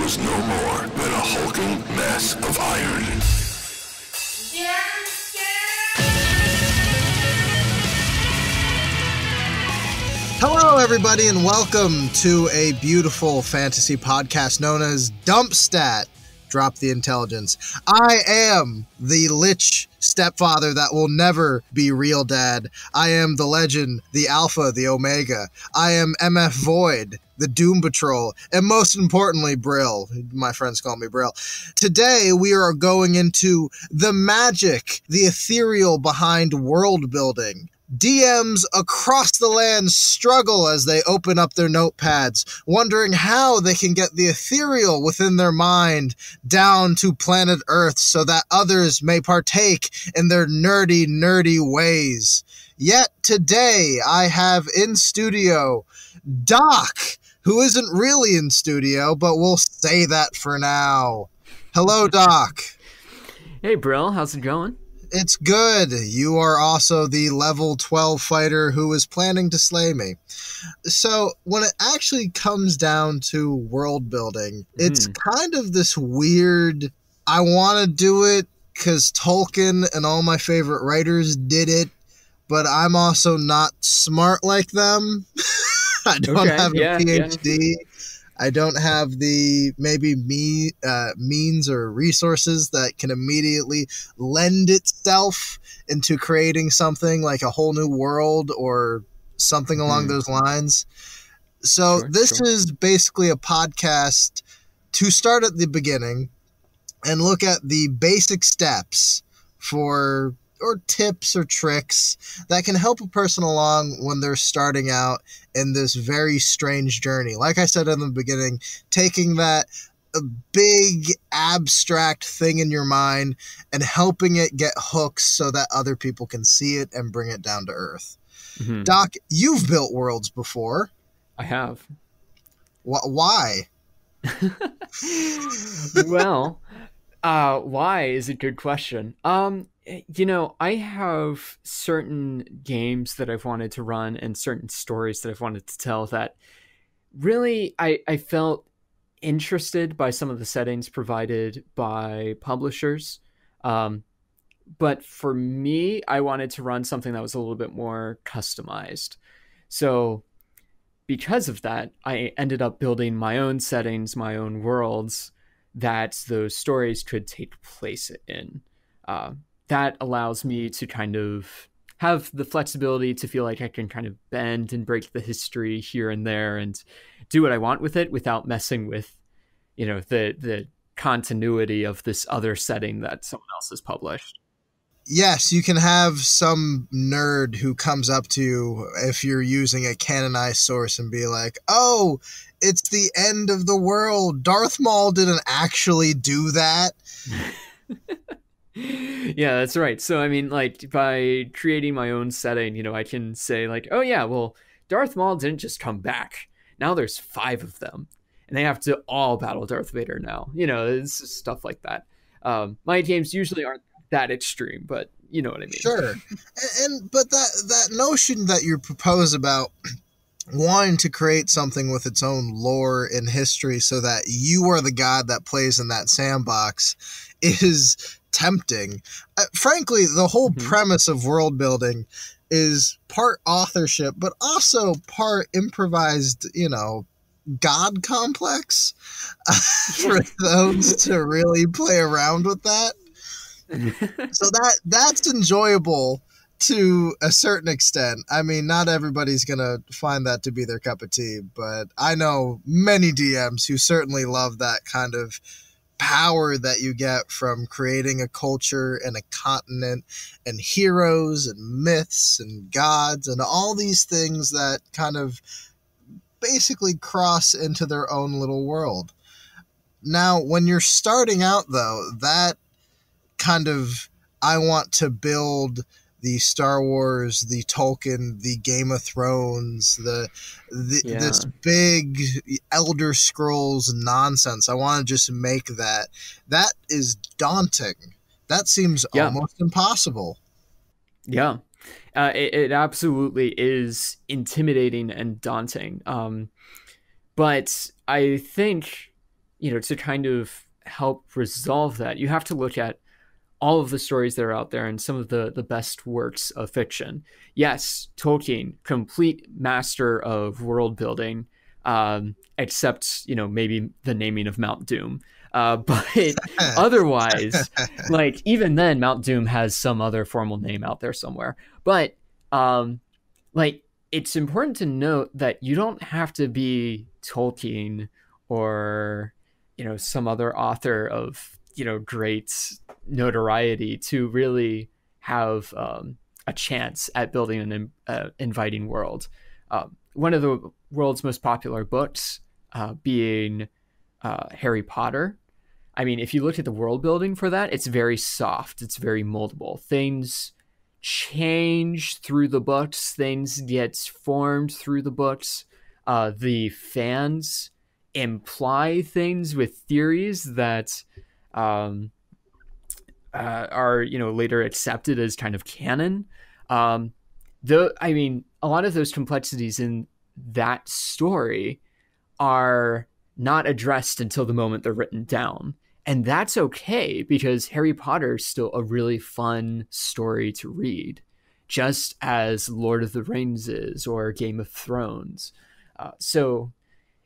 was no more than a hulking mess of iron. Hello, everybody, and welcome to a beautiful fantasy podcast known as DumpStat. Drop the intelligence. I am the lich stepfather that will never be real dad. I am the legend, the alpha, the omega. I am MF Void, the Doom Patrol, and most importantly, Brill. My friends call me Brill. Today, we are going into the magic, the ethereal behind world building. DMs across the land struggle as they open up their notepads, wondering how they can get the ethereal within their mind down to planet Earth so that others may partake in their nerdy ways. Yet today, I have in studio Doc, who isn't really in studio, but we'll say that for now. Hello, Doc. Hey, Brill. How's it going? It's good. You are also the level 12 fighter who is planning to slay me. So when it actually comes down to world building, it's kind of this weird, I want to do it because Tolkien and all my favorite writers did it, but I'm also not smart like them. I don't have a PhD. Yeah. I don't have the means or resources that can immediately lend itself into creating something like a whole new world or something along those lines. So this is basically a podcast to start at the beginning and look at the basic steps or tips or tricks that can help a person along when they're starting out in this very strange journey. Like I said in the beginning, taking that big abstract thing in your mind and helping it get hooks so that other people can see it and bring it down to earth. Doc, you've built worlds before. I have. Why? Well, why is a good question. You know, I have certain games that I've wanted to run and certain stories that I've wanted to tell that really I felt interested by some of the settings provided by publishers. But for me, I wanted to run something that was a little bit more customized. So because of that, I ended up building my own settings, my own worlds that those stories could take place in. That allows me to kind of have the flexibility to feel like I can kind of bend and break the history here and there and do what I want with it without messing with, you know, the continuity of this other setting that someone else has published. Yes, you can have some nerd who comes up to you if you're using a canonized source and be like, oh, it's the end of the world. Darth Maul didn't actually do that. Yeah, that's right. So, I mean, like, by creating my own setting, you know, I can say, like, oh, yeah, well, Darth Maul didn't just come back. Now there's 5 of them, and they have to all battle Darth Vader now. You know, it's just stuff like that. My games usually aren't that extreme, but you know what I mean. Sure. But that notion that you propose about wanting to create something with its own lore and history so that you are the god that plays in that sandbox is tempting. Frankly, the whole premise of world building is part authorship, but also part improvised, you know, god complex for those to really play around with that. So that's enjoyable to a certain extent. I mean, not everybody's going to find that to be their cup of tea, but I know many DMs who certainly love that kind of power that you get from creating a culture and a continent and heroes and myths and gods and all these things that kind of basically cross into their own little world. Now, when you're starting out, though, that kind of, I want to build the Star Wars, the Tolkien, the Game of Thrones, this big Elder Scrolls nonsense. I want to just make that. That is daunting. That seems almost impossible. Yeah, it absolutely is intimidating and daunting. But I think to kind of help resolve that, you have to look at all of the stories that are out there and some of the best works of fiction. Yes, Tolkien, complete master of world building, except, maybe the naming of Mount Doom. But otherwise, like, even then, Mount Doom has some other formal name out there somewhere. But, like, it's important to note that you don't have to be Tolkien or, some other author of, great notoriety to really have a chance at building an inviting world. One of the world's most popular books being Harry Potter. I mean, if you look at the world building for that, it's very soft. It's very moldable. Things change through the books. Things get formed through the books. The fans imply things with theories that are later accepted as kind of canon. A lot of those complexities in that story are not addressed until the moment they're written down. And that's okay, because Harry Potter is still a really fun story to read, just as Lord of the Rings is, or Game of Thrones. So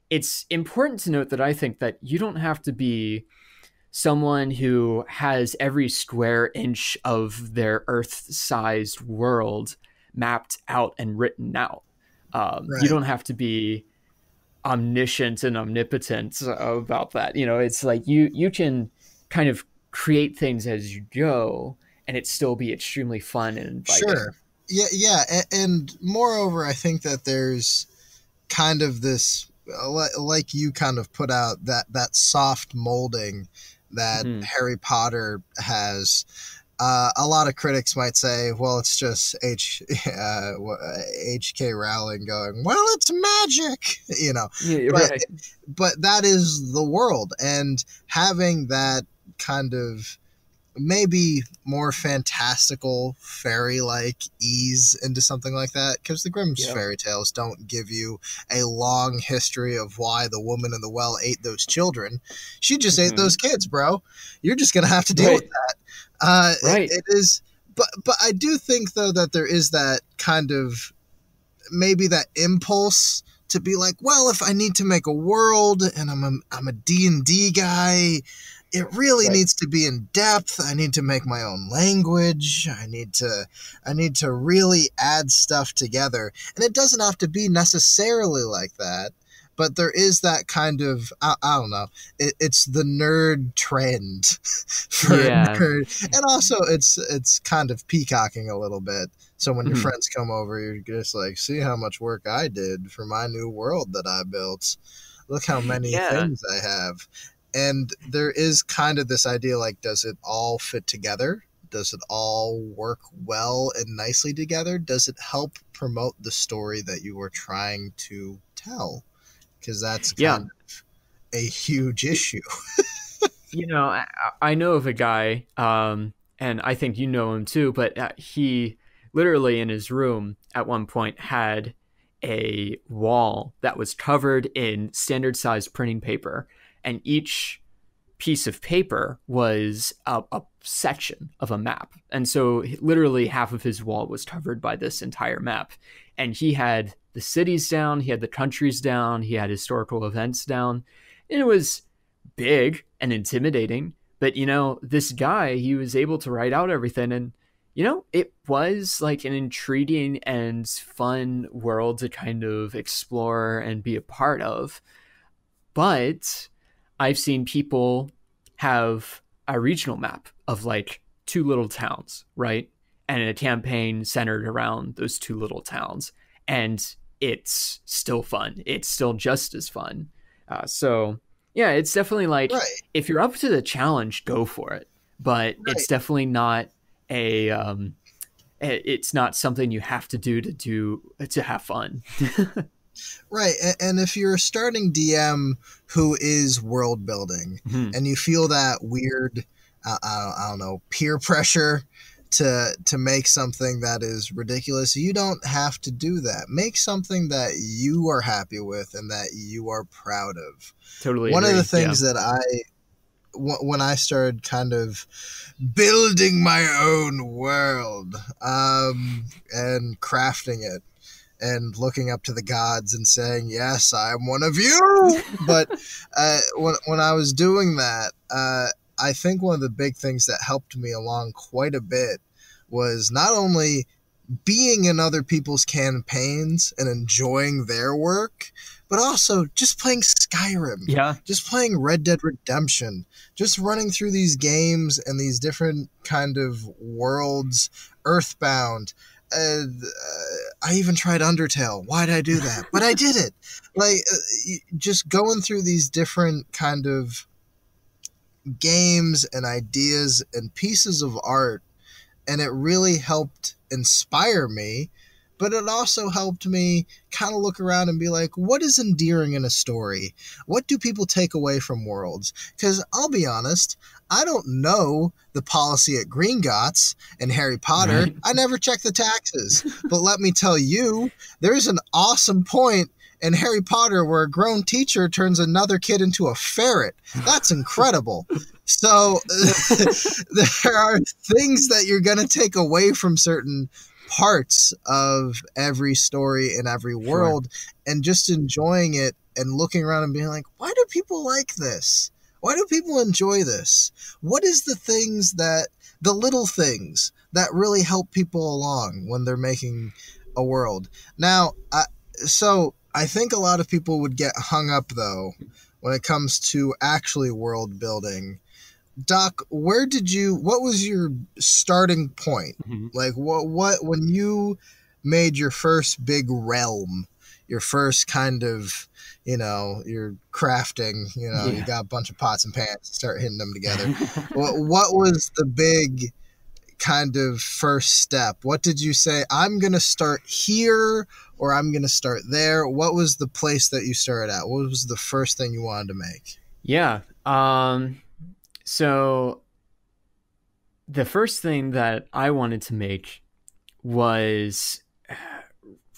it's important to note that I think that you don't have to be someone who has every square inch of their Earth-sized world mapped out and written out. Right. You don't have to be omniscient and omnipotent about that. It's like you can kind of create things as you go, and it still be extremely fun and inviting. Sure. Yeah. And moreover, I think that there's kind of this, like you kind of put out, that soft molding that Harry Potter has. A lot of critics might say, well, it's just H.K. Rowling going, well, it's magic, Yeah, right. But that is the world, and having that kind of maybe more fantastical fairy-like ease into something like that, because the Grimm's fairy tales don't give you a long history of why the woman in the well ate those children. She just ate those kids, bro. You're just gonna have to deal with that. Right. It is, but I do think though that there is that kind of maybe that impulse to be like, well, if I need to make a world and I'm a D&D guy, it really needs to be in depth. I need to make my own language. I need to really add stuff together. And it doesn't have to be necessarily like that, but there is that kind of, I don't know, it's the nerd trend for nerd. And also it's kind of peacocking a little bit. So when your friends come over, you're just like, see how much work I did for my new world that I built. Look how many things I have. And there is kind of this idea, like, does it all fit together? Does it all work well and nicely together? Does it help promote the story that you were trying to tell? Because that's kind of a huge issue. I know of a guy, and I think you know him too, but he literally in his room at one point had a wall that was covered in standard size printing paper. And each piece of paper was a section of a map. And so literally half of his wall was covered by this entire map. And he had the cities down, he had the countries down, he had historical events down. And it was big and intimidating. But, this guy, he was able to write out everything. And, it was like an intriguing and fun world to kind of explore and be a part of. But I've seen people have a regional map of like 2 little towns, right? And a campaign centered around those 2 little towns. And it's still fun. It's still just as fun. So, it's definitely like, if you're up to the challenge, go for it. But it's definitely not it's not something you have to do to have fun. Right. And if you're a starting DM who is world building and you feel that weird, I don't know, peer pressure to make something that is ridiculous. You don't have to do that. Make something that you are happy with and that you are proud of. Totally One agree. of the things that when I started kind of building my own world and crafting it and looking up to the gods and saying, yes, I'm one of you. But when I was doing that, I think one of the big things that helped me along quite a bit was not only being in other people's campaigns and enjoying their work, but also just playing Skyrim, just playing Red Dead Redemption, just running through these games and these different kind of worlds, Earthbound. I even tried Undertale. Why did I do that? But I did it. Like, just going through these different kind of games and ideas and pieces of art, and it really helped inspire me, but it also helped me kind of look around and be like, what is endearing in a story? What do people take away from Worlds? Because I'll be honest, I don't know the policy at Gringotts and Harry Potter. Right. I never check the taxes. But let me tell you, there's an awesome point in Harry Potter where a grown teacher turns another kid into a ferret. That's incredible. So there are things that you're going to take away from certain parts of every story in every world, and just enjoying it and looking around and being like, why do people like this? Why do people enjoy this? What is the little things that really help people along when they're making a world? Now, so I think a lot of people would get hung up, though, when it comes to actually world building. Doc, what was your starting point? Mm-hmm. Like, what, when you made your first big realm, your first kind of, you're crafting, you got a bunch of pots and pans, start hitting them together. What was the big kind of first step? What did you say, I'm going to start here, or I'm going to start there? What was the place that you started at? What was the first thing you wanted to make? Yeah. So the first thing that I wanted to make was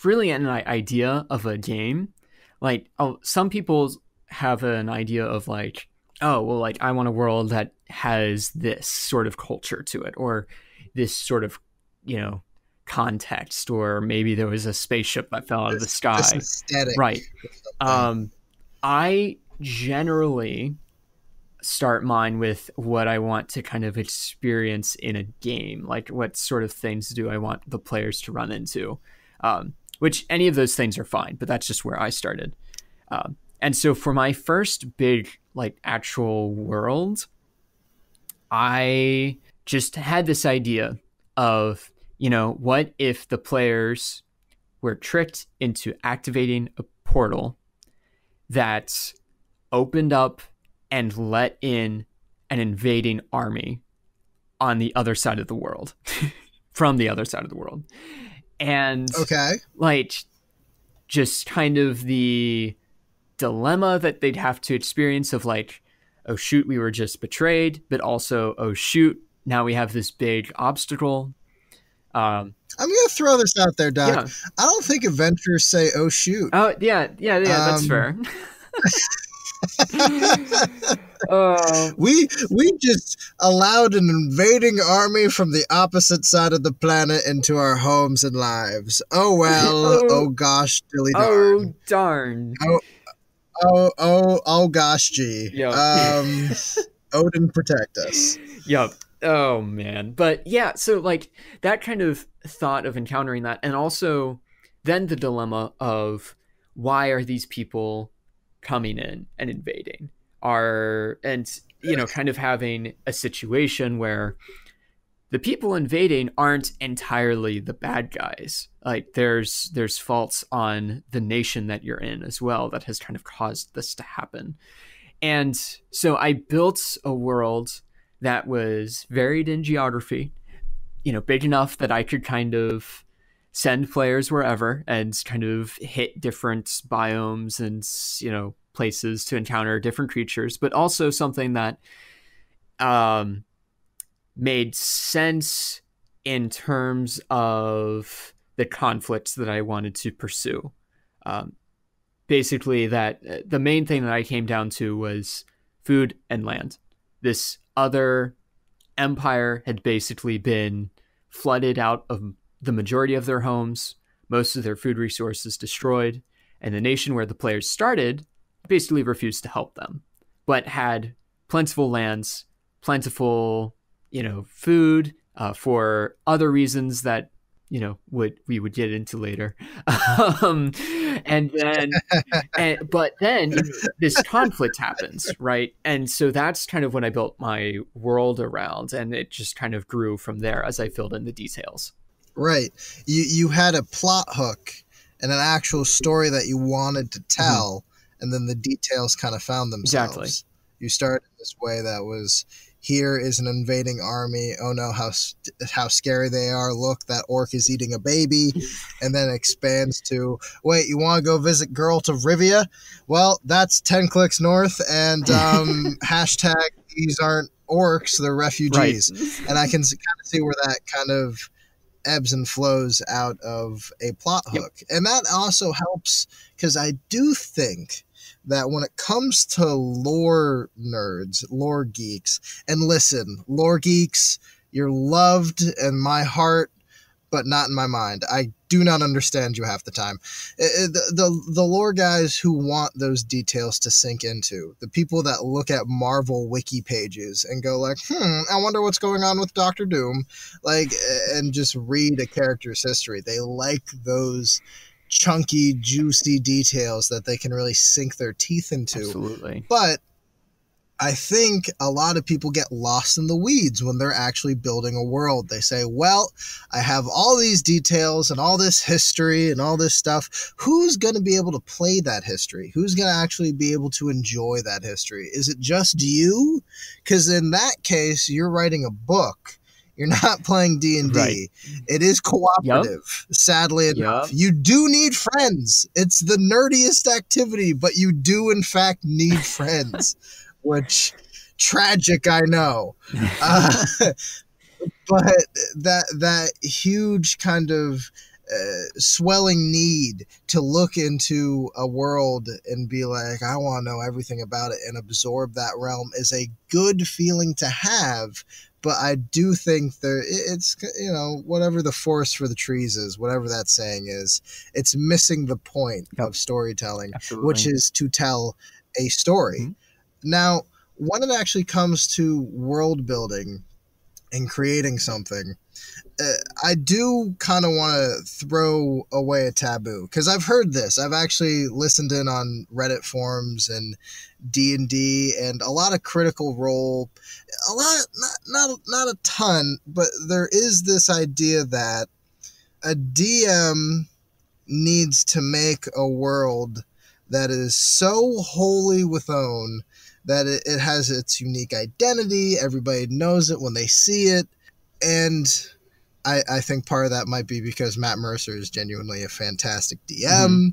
really an idea of a game. Like, some people have an idea of like, oh, well, like, I want a world that has this sort of culture to it, or this sort of, context, or maybe there was a spaceship that fell out of the sky. This aesthetic. Right. I generally start mine with what I want to kind of experience in a game. Like, what sort of things do I want the players to run into? Which any of those things are fine, but that's just where I started. And so for my first big, like, actual world, I just had this idea of, what if the players were tricked into activating a portal that opened up and let in an invading army on the other side of the world, from the other side of the world. And like, just kind of the dilemma that they'd have to experience of like, oh shoot, we were just betrayed, but also, oh shoot, now we have this big obstacle. I'm going to throw this out there, Doc. Yeah. I don't think adventurers say, oh shoot. Oh, yeah, that's fair. We just allowed an invading army from the opposite side of the planet into our homes and lives. Oh well. Oh gosh, dilly darn. Oh darn. Oh gosh, gee. Yep. Odin protect us. Yep. Oh man. But yeah, so like that kind of thought of encountering that, and also then the dilemma of why are these people coming in and invading, kind of having a situation where the people invading aren't entirely the bad guys. Like, there's faults on the nation that you're in as well that has kind of caused this to happen. And so I built a world that was varied in geography, big enough that I could kind of send players wherever and kind of hit different biomes and, places to encounter different creatures, but also something that made sense in terms of the conflicts that I wanted to pursue. Basically, that the main thing that I came down to was food and land. This other empire had basically been flooded out of the majority of their homes, most of their food resources destroyed, and the nation where the players started basically refused to help them, but had plentiful lands, plentiful, food for other reasons that we would get into later. But then this conflict happens, right? And so that's kind of when I built my world around, and it just kind of grew from there as I filled in the details. Right. You had a plot hook and an actual story that you wanted to tell, and then the details kind of found themselves. Exactly. You started this way that was, here is an invading army. Oh no, how scary they are. Look, that orc is eating a baby. And then expands to, wait, you want to go visit Geralt of Rivia? Well, that's 10 clicks north, and hashtag these aren't orcs, they're refugees. Right. And I can kind of see where that kind of ebbs and flows out of a plot hook. Yep. And that also helps, because I do think that when it comes to lore nerds, lore geeks, and listen, lore geeks, you're loved in my heart, but not in my mind. I do not understand you half the time. The lore guys who want those details to sink into, the people that look at Marvel wiki pages and go like, I wonder what's going on with Doctor Doom, and just read a character's history. They like those chunky, juicy details that they can really sink their teeth into. Absolutely. But I think a lot of people get lost in the weeds when they're actually building a world. They say, well, I have all these details and all this history and all this stuff. Who's going to be able to play that history? Who's going to actually be able to enjoy that history? Is it just you? Because in that case, you're writing a book. You're not playing D&D. Right. It is cooperative, sadly enough. You do need friends. It's the nerdiest activity, but you do, in fact, need friends, which, tragic, I know. But that huge kind of swelling need to look into a world and be like, I want to know everything about it and absorb that realm is a good feeling to have. But I do think it's, whatever the forest for the trees is, whatever that saying is, it's missing the point of storytelling, Absolutely. Which is to tell a story. Mm-hmm. Now, when it actually comes to world building and creating something, I do kind of want to throw away a taboo, because I've heard this. I've actually listened in on Reddit forums and D&D and a lot of Critical Role. A lot, not a ton, but there is this idea that a DM needs to make a world that is so wholly with own that it has its unique identity. Everybody knows it when they see it. And I think part of that might be because Matt Mercer is genuinely a fantastic DM. Mm-hmm.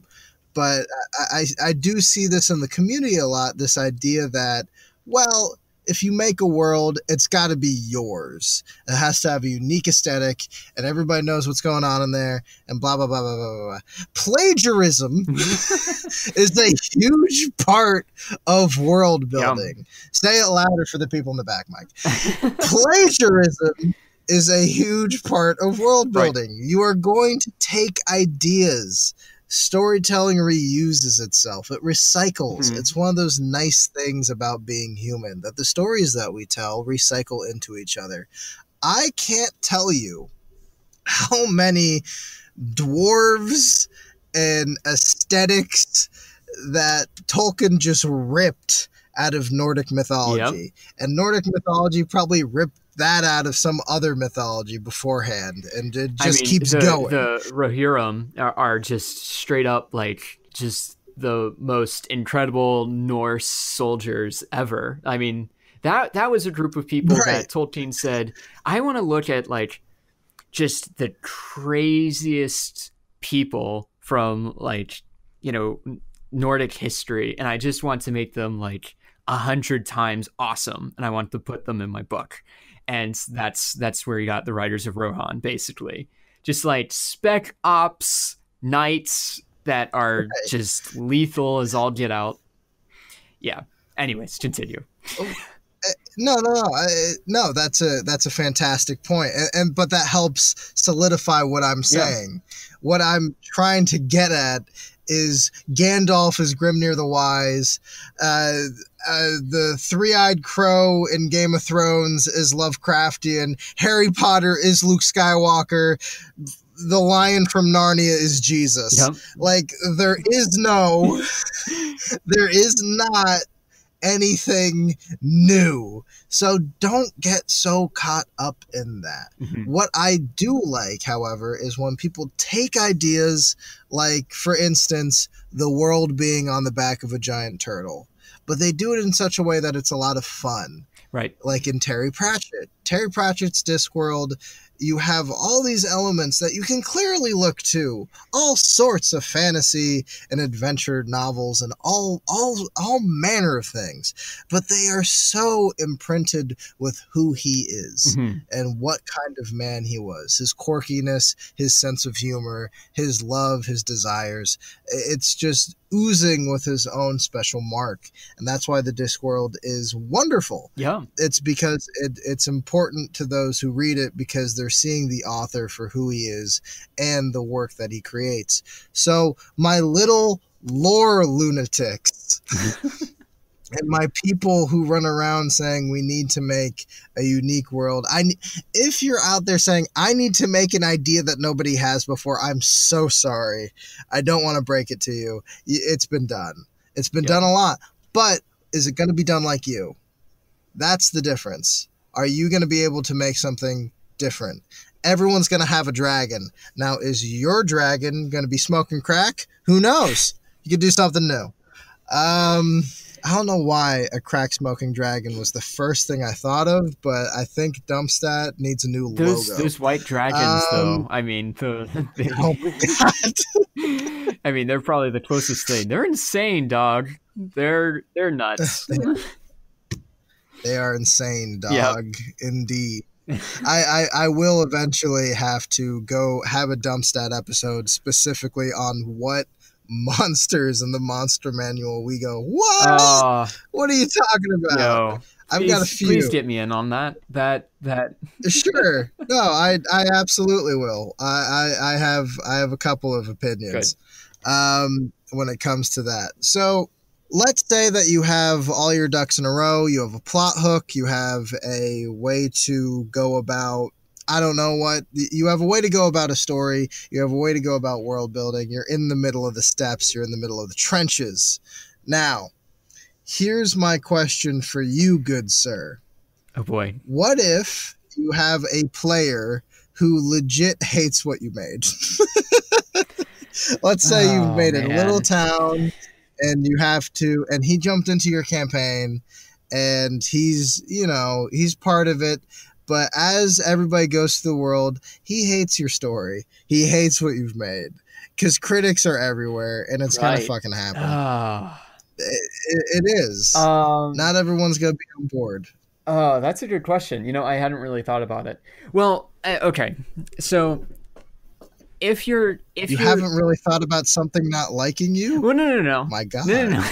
But I do see this in the community a lot, this idea that, well, if you make a world, it's got to be yours. It has to have a unique aesthetic, and everybody knows what's going on in there, and blah, blah, blah, blah, blah, blah. Plagiarism is a huge part of world building. Yum. Say it louder for the people in the back, Mike. Plagiarism is a huge part of world building. Right. You are going to take ideas. Storytelling reuses itself. It recycles. Mm-hmm. It's one of those nice things about being human, that the stories that we tell recycle into each other. I can't tell you how many dwarves and aesthetics that Tolkien just ripped out of Nordic mythology. Yep. And Nordic mythology probably ripped that out of some other mythology beforehand, and it just keeps going. The Rohirrim are just straight up just the most incredible Norse soldiers ever. I mean, that was a group of people that Tolkien said, I want to look at just the craziest people from Nordic history, and I just want to make them 100 times awesome, and I want to put them in my book. And that's where you got the Riders of Rohan, basically. Just like spec ops knights that are just lethal as all get out. Yeah. Anyways, continue. No. That's a fantastic point, but that helps solidify what I'm saying. Yeah. What I'm trying to get at is Gandalf is Grimnir the Wise. The three-eyed crow in Game of Thrones is Lovecraftian. Harry Potter is Luke Skywalker. The lion from Narnia is Jesus. Yep. Like, there is not anything new. So don't get so caught up in that. Mm-hmm. What I do like, however, is when people take ideas like, for instance, the world being on the back of a giant turtle, but they do it in such a way that it's a lot of fun. Right. Like in Terry Pratchett. Terry Pratchett's Discworld, you have all these elements that you can clearly look to, all sorts of fantasy and adventure novels and all manner of things, but they are so imprinted with who he is and what kind of man he was, his quirkiness, his sense of humor, his love, his desires. It's just oozing with his own special mark, and that's why the Discworld is wonderful. Yeah, it's because it's important to those who read it, because they're seeing the author for who he is and the work that he creates. So my little lore lunatics and my people who run around saying we need to make a unique world, if you're out there saying I need to make an idea that nobody has before, I'm so sorry. I don't want to break it to you. It's been done. It's been done a lot. But is it going to be done like you? That's the difference. Are you going to be able to make something different? Everyone's going to have a dragon. Now, is your dragon going to be smoking crack? Who knows? You could do something new. I don't know why a crack smoking dragon was the first thing I thought of, but I think DumpStat needs a new logo. Those white dragons, though. I mean, oh my God. I mean, they're probably the closest thing. They're insane, dog. They're nuts. They are insane, dog. Yep. Indeed. I will eventually have to go have a DumpStat episode specifically on what monsters in the monster manual we go, what? What are you talking about? Yo, I've got a few. Please get me in on that. Sure. No, I absolutely will. I have a couple of opinions when it comes to that. So let's say that you have all your ducks in a row. You have a plot hook. You have a way to go about, I don't know what, you have a way to go about a story. You have a way to go about world building. You're in the middle of the steps. You're in the middle of the trenches. Now, here's my question for you, good sir. Oh boy. What if you have a player who legit hates what you made? Let's say you've made a little town, and you have to, and he jumped into your campaign, and he's part of it. But as everybody goes through the world, he hates your story. He hates what you've made, because critics are everywhere, and it's gonna fucking happen. It is. Not everyone's gonna be on board. Oh, that's a good question. I hadn't really thought about it. Well, okay, so. If you haven't really thought about something not liking you? Well, no. My God. No.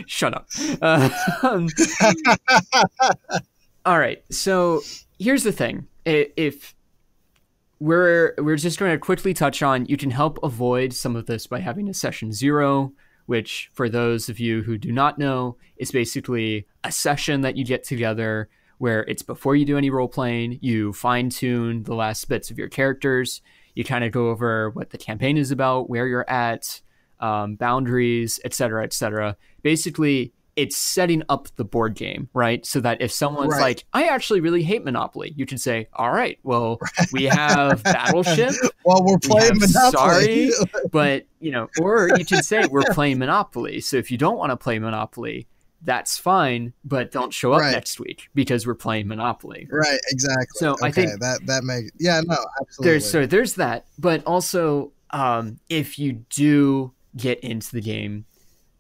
Shut up. All right. So here's the thing. If we're just going to quickly touch on, you can help avoid some of this by having a session 0, which for those of you who do not know, is basically a session that you get together where it's before you do any role playing, you fine tune the last bits of your characters. You kind of go over what the campaign is about, where you're at, boundaries, etc., etc. Basically, it's setting up the board game, right? So that if someone's like, I actually really hate Monopoly, you can say, all right, well, we have Battleship. Well, we're playing Monopoly. Sorry, but, or you can say we're playing Monopoly. So if you don't want to play Monopoly, that's fine, but don't show up next week because we're playing Monopoly. Right, exactly. So I think that makes, absolutely. There's that, but also if you do get into the game,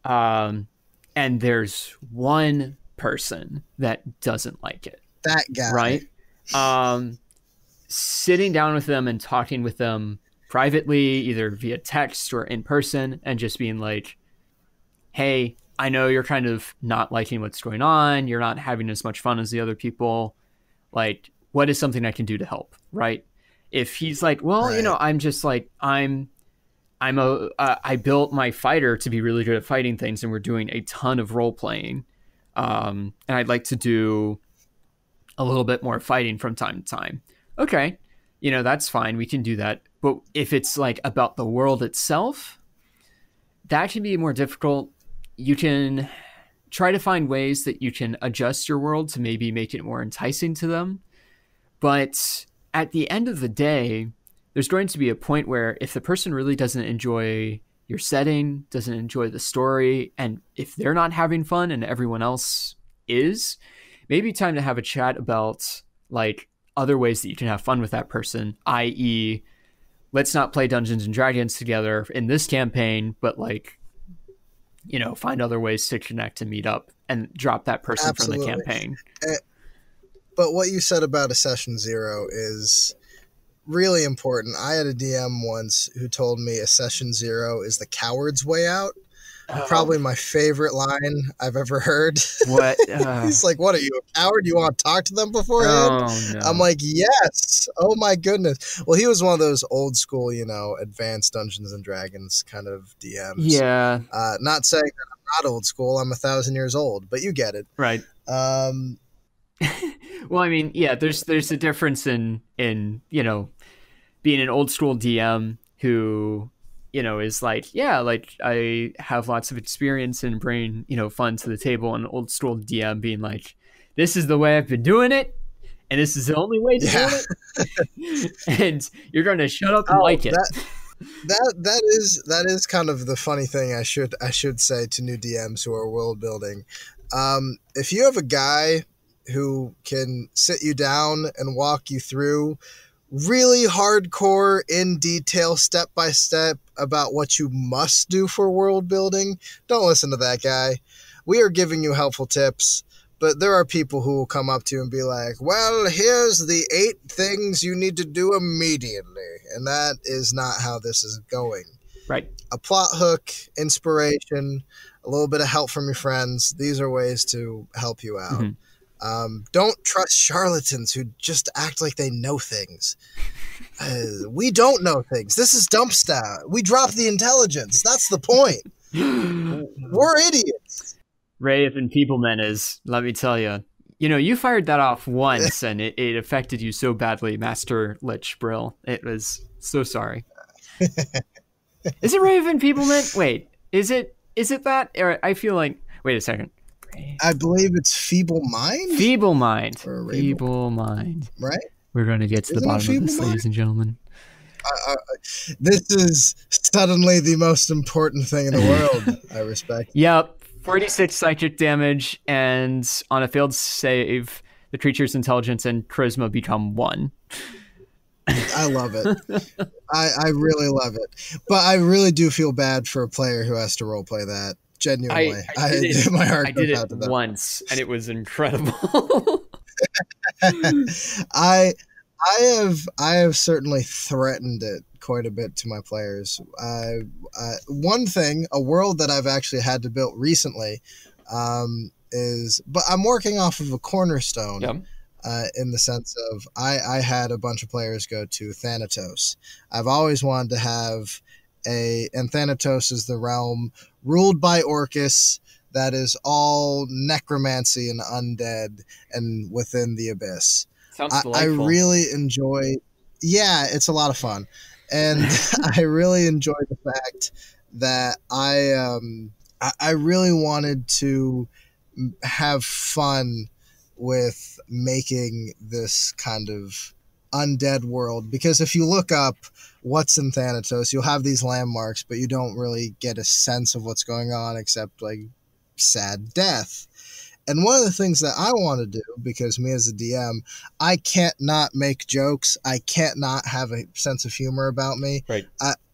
and there's one person that doesn't like it, That guy. Right? Sitting down with them and talking with them privately, either via text or in person, and just being like, hey, I know you're kind of not liking what's going on. You're not having as much fun as the other people. Like, what is something I can do to help? Right? If he's like, well, Right. I'm just like, I built my fighter to be really good at fighting things, and we're doing a ton of role playing. And I'd like to do a little bit more fighting from time to time. Okay, that's fine. We can do that. But if it's like about the world itself, that can be more difficult. You can try to find ways that you can adjust your world to maybe make it more enticing to them. But at the end of the day, there's going to be a point where if the person really doesn't enjoy your setting, doesn't enjoy the story, and if they're not having fun and everyone else is, maybe time to have a chat about like other ways that you can have fun with that person, i.e., let's not play Dungeons and Dragons together in this campaign, but like, find other ways to connect and meet up and drop that person Absolutely. from the campaign. But what you said about a session 0 is really important. I had a DM once who told me a session 0 is the coward's way out. Probably my favorite line I've ever heard. What? He's like, what are you, a coward? You want to talk to them beforehand? Oh, no. I'm like, yes. Oh, my goodness. Well, he was one of those old school, advanced Dungeons and Dragons kind of DMs. Yeah. Not saying that I'm not old school. I'm 1,000 years old, but you get it. Right. Well, I mean, yeah, there's a difference in being an old school DM who is like, yeah, like I have lots of experience and bring fun to the table, and old school DM being like, this is the way I've been doing it, and this is the only way to do it, and you're going to shut up and like it. That is kind of the funny thing I should say to new DMs who are world building. If you have a guy who can sit you down and walk you through really hardcore, in detail, step by step about what you must do for world building, don't listen to that guy. We are giving you helpful tips, but there are people who will come up to you and be like, well, here's the 8 things you need to do immediately. And that is not how this is going. Right. A plot hook, inspiration, a little bit of help from your friends. These are ways to help you out. Mm-hmm. Don't trust charlatans who just act like they know things. We don't know things. This is DumpStat. We drop the intelligence. That's the point. We're idiots. Rave and Peopleman is, let me tell you, you fired that off once and it affected you so badly, Master Lich Brill. It was so sorry. Is it Rave and Peopleman? Wait, is it that? Or I feel like, wait a second. I believe it's Feeble Mind? Feeble Mind. Feeble Mind. Right? We're going to get to the bottom of this, ladies and gentlemen. This is suddenly the most important thing in the world. I respect. Yep. 46 psychic damage, and on a failed save, the creature's intelligence and charisma become 1. I love it. I really love it. But I really do feel bad for a player who has to roleplay that. Genuinely. My heart I did goes out to it them. once, and it was incredible. I have certainly threatened it quite a bit to my players. One thing, a world that I've actually had to build recently, but I'm working off of a cornerstone. Yep. In the sense of I had a bunch of players go to Thanatos. I've always wanted to have and Thanatos is the realm ruled by Orcus that is all necromancy and undead and within the abyss. Sounds delightful. I really enjoy. Yeah, it's a lot of fun, and I really enjoy the fact that I really wanted to have fun with making this kind of undead world, because if you look up what's in Thanatos, you'll have these landmarks, but you don't really get a sense of what's going on except like sad death. And one of the things that I want to do, because me as a DM, I can't not make jokes. I can't not have a sense of humor about me. Right.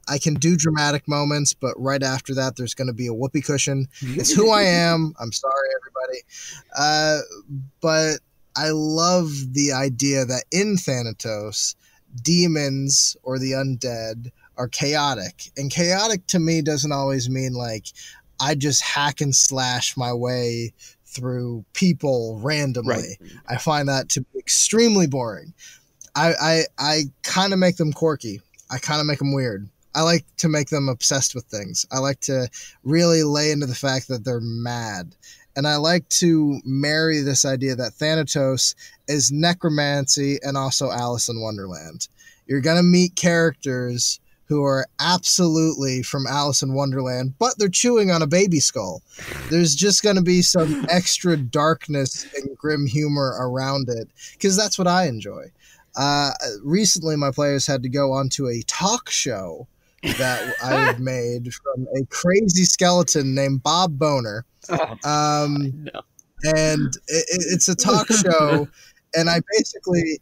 I can do dramatic moments, but right after that, there's going to be a whoopee cushion. It's who I am. I'm sorry, everybody. But I love the idea that in Thanatos, demons or the undead are chaotic. And chaotic to me doesn't always mean like I just hack and slash my way through people randomly. Right. I find that to be extremely boring. I kind of make them quirky. I kind of make them weird. I like to make them obsessed with things. I like to really lay into the fact that they're mad. And I like to marry this idea that Thanatos is necromancy and also Alice in Wonderland. You're going to meet characters who are absolutely from Alice in Wonderland, but they're chewing on a baby skull. There's just going to be some extra darkness and grim humor around it, because that's what I enjoy. Recently, my players had to go onto a talk show that I had made from a crazy skeleton named Bob Boner. No. And it's a talk show, and I basically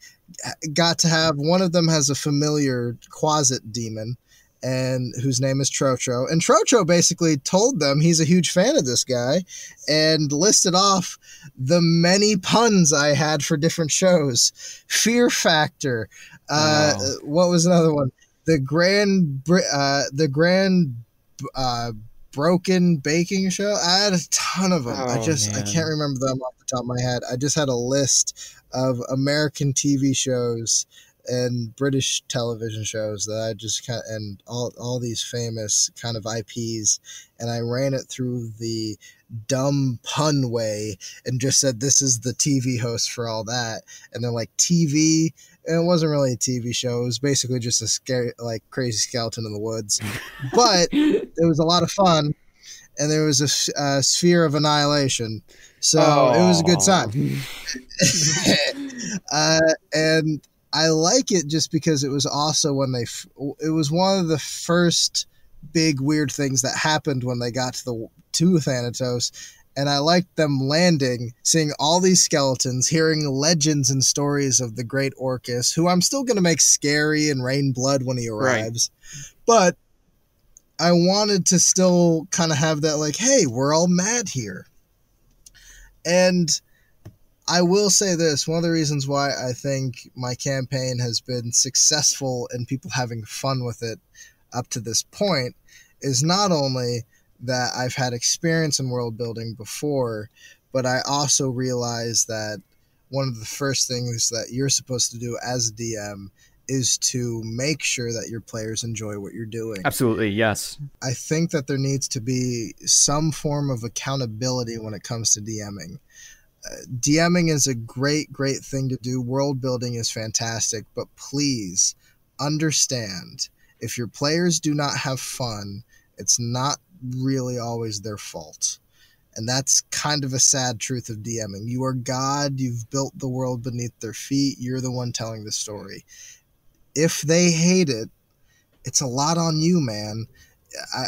got to have one of them has a familiar Quasit demon, and whose name is Trotro. And Trotro basically told them he's a huge fan of this guy and listed off the many puns I had for different shows. Fear Factor. What was another one? The Grand Broken Baking Show. I had a ton of them. I can't remember them off the top of my head. I just had a list of American TV shows and British television shows that I just kind of, and all these famous kind of IPs, and I ran it through the dumb pun way and just said this is the TV host for all that, and they're like, TV. And it wasn't really a TV show. It was basically just a scary, like, crazy skeleton in the woods. But it was a lot of fun, and there was a sphere of annihilation. So it was a good time. And I like it just because it was also when it was one of the first big weird things that happened when they got to Thanatos. And I liked them landing, seeing all these skeletons, hearing legends and stories of the great Orcus, who I'm still going to make scary and rain blood when he arrives. Right. But I wanted to still kind of have that, like, hey, we're all mad here. And I will say this, one of the reasons why I think my campaign has been successful and people having fun with it up to this point is not only that I've had experience in world building before, but I also realize that one of the first things that you're supposed to do as a DM is to make sure that your players enjoy what you're doing. Absolutely, yes. I think that there needs to be some form of accountability when it comes to DMing. DMing is a great, great thing to do. World building is fantastic, but please understand, if your players do not have fun, it's not really always their fault. And that's kind of a sad truth of DMing. You are God, you've built the world beneath their feet, you're the one telling the story. If they hate it, it's a lot on you, man.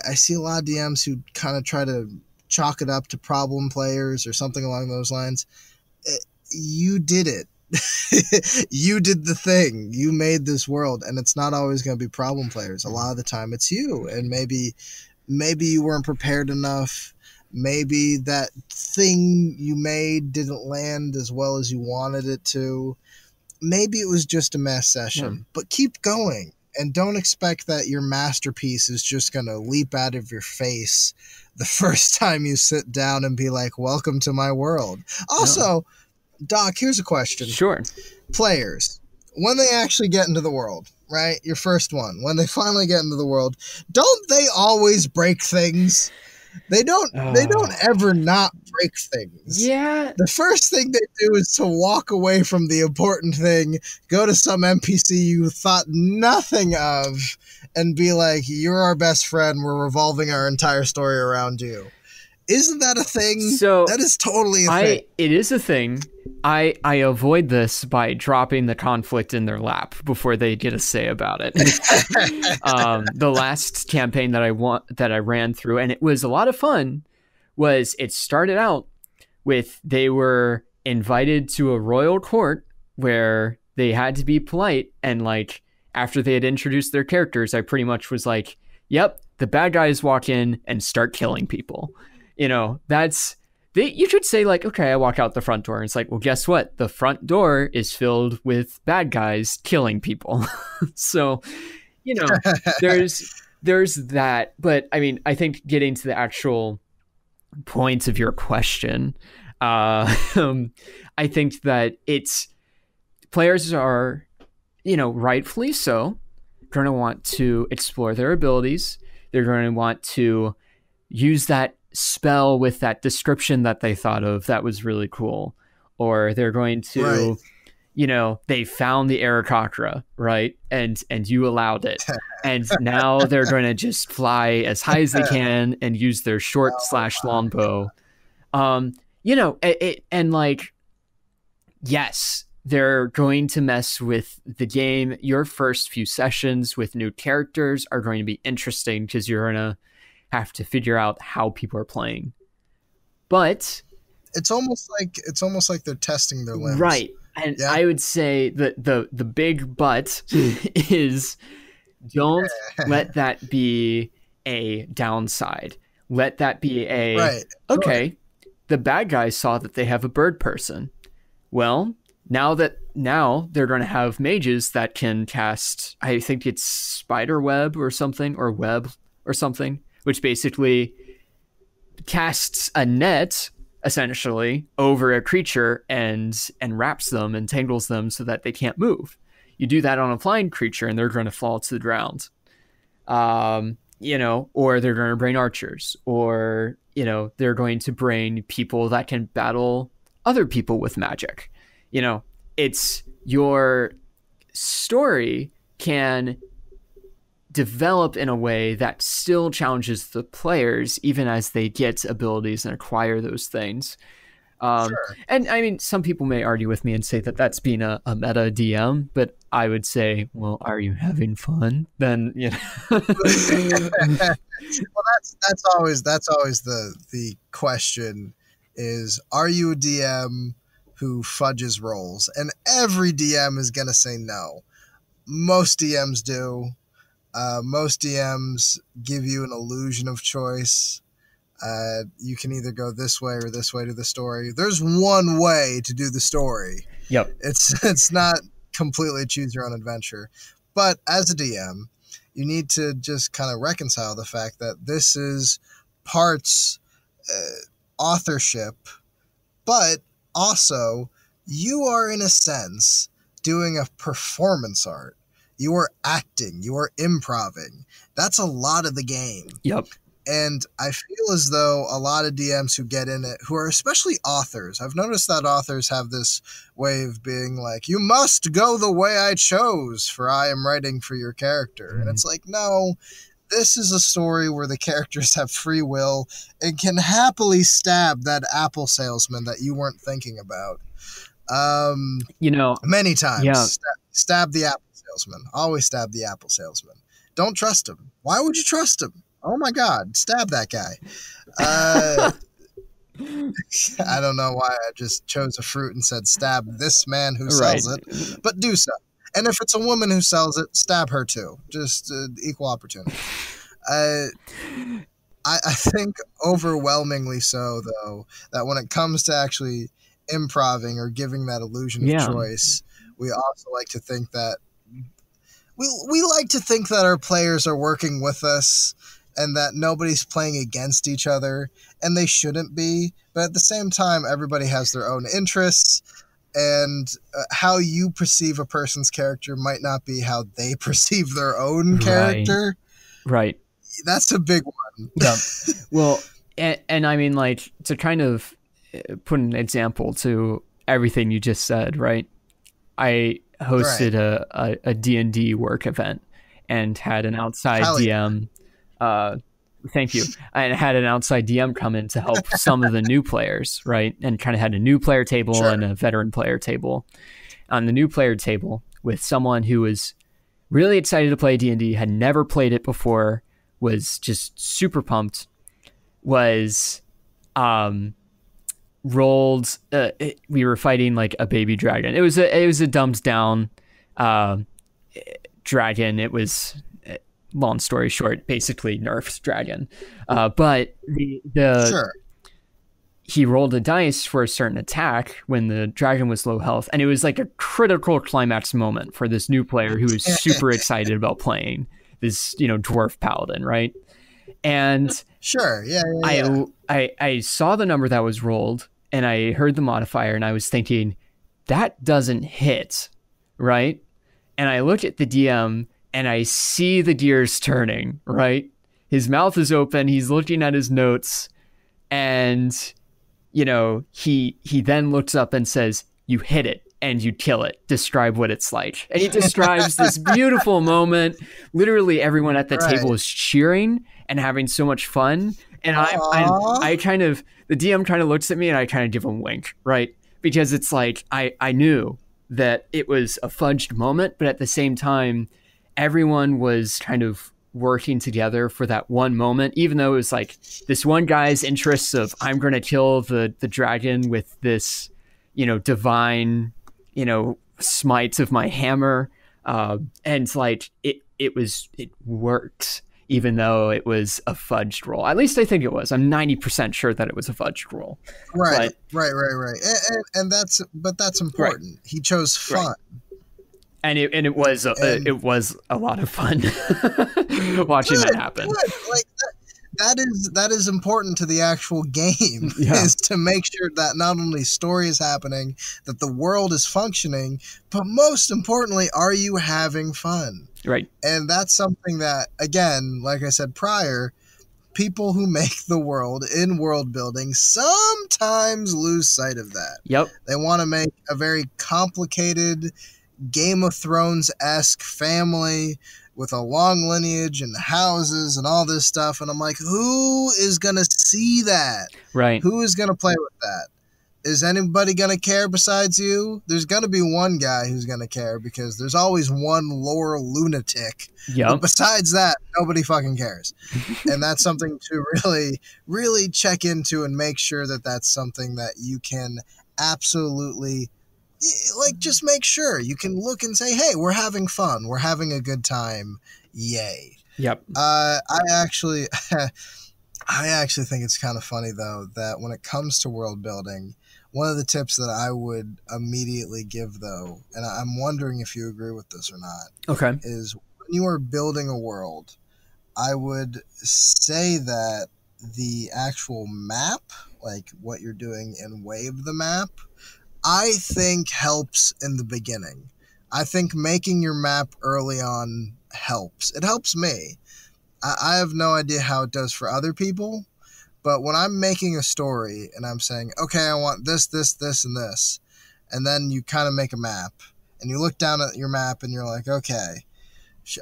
I see a lot of DMs who kind of try to chalk it up to problem players or something along those lines. You did it. You did the thing. You made this world, and it's not always going to be problem players. A lot of the time it's you, and maybe you weren't prepared enough. Maybe that thing you made didn't land as well as you wanted it to. Maybe it was just a mess session, but keep going. And don't expect that your masterpiece is just going to leap out of your face the first time you sit down and be like, welcome to my world. Also, Doc, here's a question. Sure. Players, when they actually get into the world, right? Your first one, when they finally get into the world, don't they always break things? They don't ever not break things. Yeah. The first thing they do is to walk away from the important thing, go to some NPC you thought nothing of, and be like, you're our best friend, we're revolving our entire story around you. Isn't that a thing? So that is totally a thing. It is a thing. I avoid this by dropping the conflict in their lap before they get a say about it. The last campaign that I ran through, and it was a lot of fun, was it started out with they were invited to a royal court where they had to be polite, and like after they had introduced their characters, I pretty much was like, yep, the bad guys walk in and start killing people. You know, that's you should say like, okay, I walk out the front door, and it's like, well, guess what? The front door is filled with bad guys killing people. So, you know, there's that. But I mean, I think getting to the actual points of your question, I think that players are, rightfully so, going to want to explore their abilities. They're going to want to use that spell with that description that they thought of that was really cool, or they're going to they found the Aarakocra, right, and you allowed it, and now they're going to just fly as high as they can and use their short / longbow. And like, yes, they're going to mess with the game. Your first few sessions with new characters are going to be interesting because you're going to have to figure out how people are playing. But it's almost like they're testing their limbs. Right. And I would say that the big but is don't let that be a downside. Let that be okay, the bad guys saw that they have a bird person. Well, now they're going to have mages that can cast, I think it's spider web or something, or web or something, which basically casts a net essentially over a creature and wraps them and tangles them so that they can't move. You do that on a flying creature and they're going to fall to the ground. Or they're going to bring archers, or, they're going to bring people that can battle other people with magic. It's your story can develop in a way that still challenges the players, even as they get abilities and acquire those things. Sure. And I mean, some people may argue with me and say that that's being a meta DM, but I would say, well, are you having fun? Then, Well, that's always the question is, are you a DM who fudges rolls? And every DM is going to say no. Most DMs do. Most DMs give you an illusion of choice. You can either go this way or this way to the story. There's one way to do the story. Yep. It's not completely choose your own adventure. But as a DM, you need to just kind of reconcile the fact that this is parts authorship, but also you are, in a sense, doing a performance art. You are acting, you are improvising. That's a lot of the game. Yep. And I feel as though a lot of DMs who get in it, who are especially authors, I've noticed that authors have this way of being like, you must go the way I chose, for I am writing for your character. Mm-hmm. And it's like, no, this is a story where the characters have free will and can happily stab that apple salesman that you weren't thinking about. Many times. Yeah. Stab the apple salesman. Always stab the apple salesman. Don't trust him. Why would you trust him? Oh my God, stab that guy. I don't know why I just chose a fruit and said stab this man who sells it, but do so. And if it's a woman who sells it, stab her too. Just equal opportunity. I think overwhelmingly so, though, that when it comes to actually improvising or giving that illusion of choice, we also like to think that we like to think that our players are working with us and that nobody's playing against each other, and they shouldn't be. But at the same time, everybody has their own interests, and how you perceive a person's character might not be how they perceive their own character. Right. That's a big one. Yeah. Well, and I mean, like, to kind of put an example to everything you just said, right? I hosted a D&D work event and had an outside DM. Thank you. And had an outside DM come in to help some of the new players, right? And kind of had a new player table and a veteran player table. On the new player table, with someone who was really excited to play D&D, had never played it before, was just super pumped, was rolled. We were fighting like a baby dragon. It was a dumbed down dragon. It was, long story short, basically nerfed dragon. But he rolled a dice for a certain attack when the dragon was low health, and it was like a critical climax moment for this new player who was super excited about playing this, dwarf paladin, right? And Sure, yeah. I saw the number that was rolled, and I heard the modifier, and I was thinking, that doesn't hit, right? And I look at the DM, and I see the gears turning, right? His mouth is open, he's looking at his notes, and he then looks up and says, "You hit it and you kill it. Describe what it's like." And he describes this beautiful moment. Literally everyone at the table is cheering and having so much fun. And I kind of, the DM kind of looks at me and I kind of give him a wink, right? Because it's like, I knew that it was a fudged moment, but at the same time, everyone was kind of working together for that one moment, even though it was like this one guy's interests of, I'm going to kill the dragon with this, divine, smites of my hammer. And like, it worked, even though it was a fudged roll. At least I think it was. I'm 90% sure that it was a fudged roll. Right. And that's important. Right. He chose fun. Right. And it was a lot of fun watching that happen. Good. Like that is important to the actual game, is to make sure that not only story is happening, that the world is functioning, but most importantly, are you having fun? Right. And that's something that, again, like I said prior, people who make the world in world building sometimes lose sight of that. Yep. They want to make a very complicated Game of Thrones-esque family with a long lineage and houses and all this stuff. And I'm like, who is going to see that? Right. Who is going to play with that? Is anybody going to care besides you? There's going to be one guy who's going to care, because there's always one lore lunatic. Yep. But besides that, nobody fucking cares. And that's something to really, really check into and make sure that that's something that you can absolutely, like, just make sure you can look and say, hey, we're having fun. We're having a good time. Yay. Yep. I actually think it's kind of funny, though, that when it comes to world building, one of the tips that I would immediately give, though, and I'm wondering if you agree with this or not, okay, is when you are building a world, I would say that the actual map, like what you're doing in Wave the Map, I think helps in the beginning. I think making your map early on helps. It helps me. I have no idea how it does for other people, but when I'm making a story and I'm saying, okay, I want this, this, this, and this, and then you kind of make a map, and you look down at your map and you're like, okay,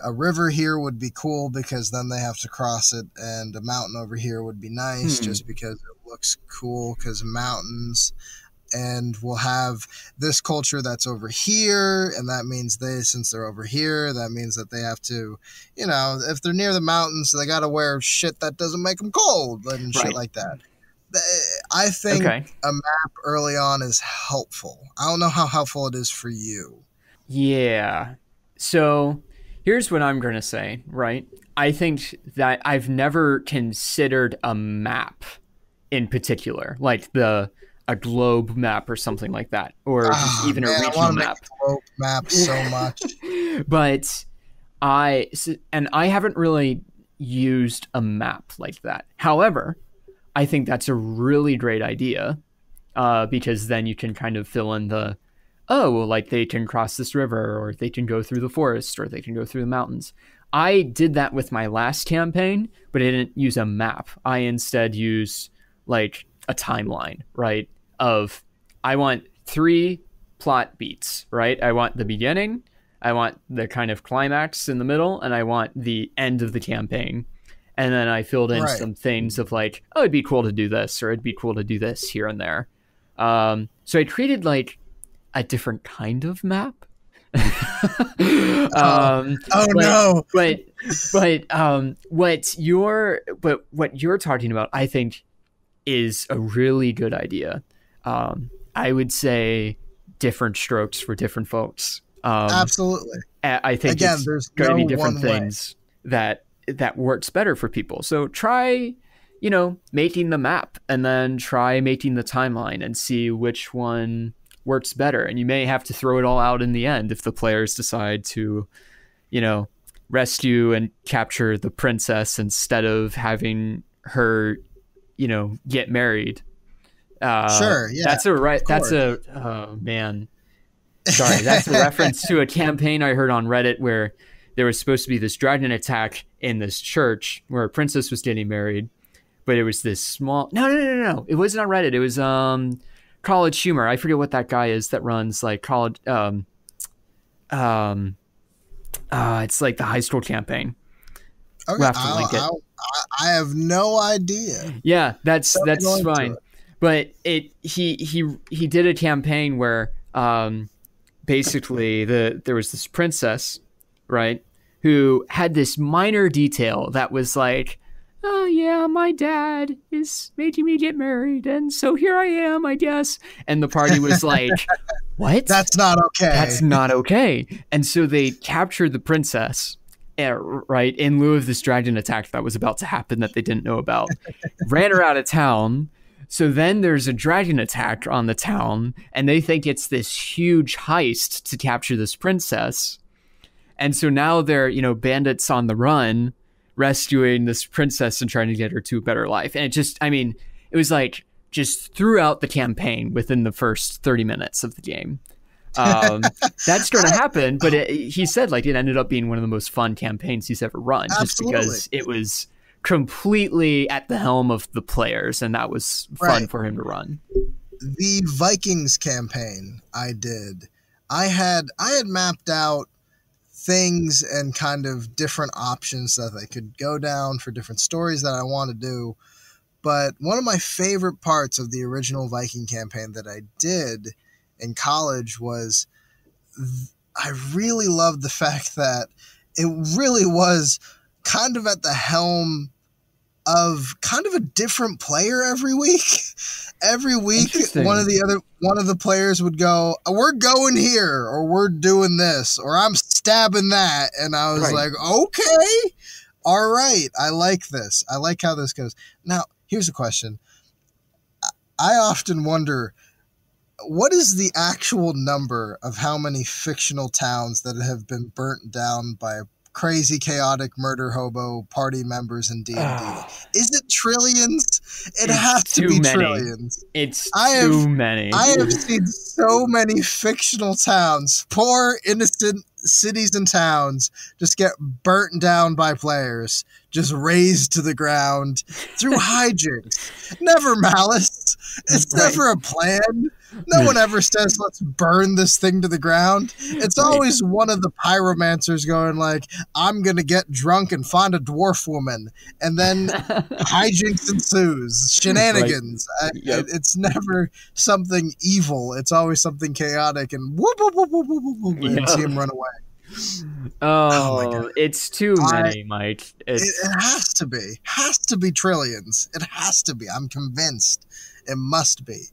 a river here would be cool because then they have to cross it, and a mountain over here would be nice just because it looks cool because mountains. And we'll have this culture that's over here, and that means since they're over here, that means that they have to, if they're near the mountains, they got to wear shit that doesn't make them cold and shit like that. I think a map early on is helpful. I don't know how helpful it is for you. Yeah. So here's what I'm going to say, right? I think that I've never considered a map in particular, like a globe map or something like that, or just even a regional map. Globe map so much. But I haven't really used a map like that. However, I think that's a really great idea, because then you can kind of fill in like they can cross this river, or they can go through the forest, or they can go through the mountains. I did that with my last campaign, but I didn't use a map. I instead used like a timeline, right? Of, I want 3 plot beats, right? I want the beginning, I want the kind of climax in the middle, and I want the end of the campaign. And then I filled in some things of like, oh, it'd be cool to do this, or it'd be cool to do this here and there. So I created like a different kind of map. What you're talking about, I think, is a really good idea. I would say different strokes for different folks. Absolutely. I think there's going to be different things that works better for people. So try making the map and then try making the timeline and see which one works better. And you may have to throw it all out in the end if the players decide to, rescue and capture the princess instead of having her, get married. Sure, yeah. That's oh man. Sorry, that's a reference to a campaign I heard on Reddit where there was supposed to be this dragon attack in this church where a princess was getting married, but it was this small... No. It wasn't on Reddit. It was College Humor. I forget what that guy is that runs like college... it's like the high school campamping. Okay, we'll have to link it. I have no idea. Yeah, that's fine. But he did a campaign where basically there was this princess, right, who had this minor detail that was like, oh yeah, my dad is making me get married, and so here I am, I guess. And the party was like, what? That's not okay. That's not okay. And so they captured the princess, right, in lieu of this dragon attack that was about to happen that they didn't know about, ran her out of town. So then there's a dragon attack on the town, and they think it's this huge heist to capture this princess. And so now they're, bandits on the run, rescuing this princess and trying to get her to a better life. And it was like just throughout the campaign within the first 30 minutes of the game. That's going to happen. But he said like it ended up being one of the most fun campaigns he's ever run. Absolutely. Just because it was completely at the helm of the players, and that was fun for him to run. The Vikings campaign I did, I had mapped out things and kind of different options that they could go down for different stories that I want to do. But one of my favorite parts of the original Viking campaign that I did in college was I really loved the fact that it really was kind of at the helm of kind of a different player every week. Every week, one of the players would go, we're going here, or we're doing this, or I'm stabbing that. And I was like, okay, all right. I like this. I like how this goes. Now, here's a question. I often wonder, what is the actual number of how many fictional towns that have been burnt down by crazy, chaotic murder hobo party members in D&D? Is it trillions? It has to be trillions. It's too many. I have seen so many fictional towns, poor, innocent cities and towns, just get burnt down by players, just razed to the ground through hijinks. Never malice. It's never a plan. No one ever says, let's burn this thing to the ground. It's always one of the pyromancers going like, I'm going to get drunk and find a dwarf woman. And then hijinks ensues. Shenanigans. It's never something evil. It's always something chaotic and whoop, whoop, whoop, whoop, whoop, whoop, and see him run away. Oh my God. It's too many, Mike. It has to be. Has to be trillions. It has to be. I'm convinced. It must be.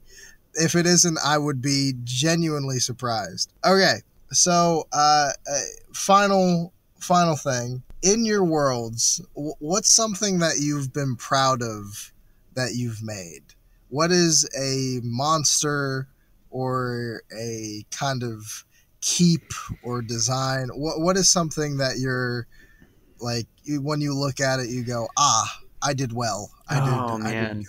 If it isn't, I would be genuinely surprised. Okay, so final thing. In your worlds, what's something that you've been proud of that you've made? What is a monster or a kind of keep or design? What is something that you're like, when you look at it, you go, I did well. I did good.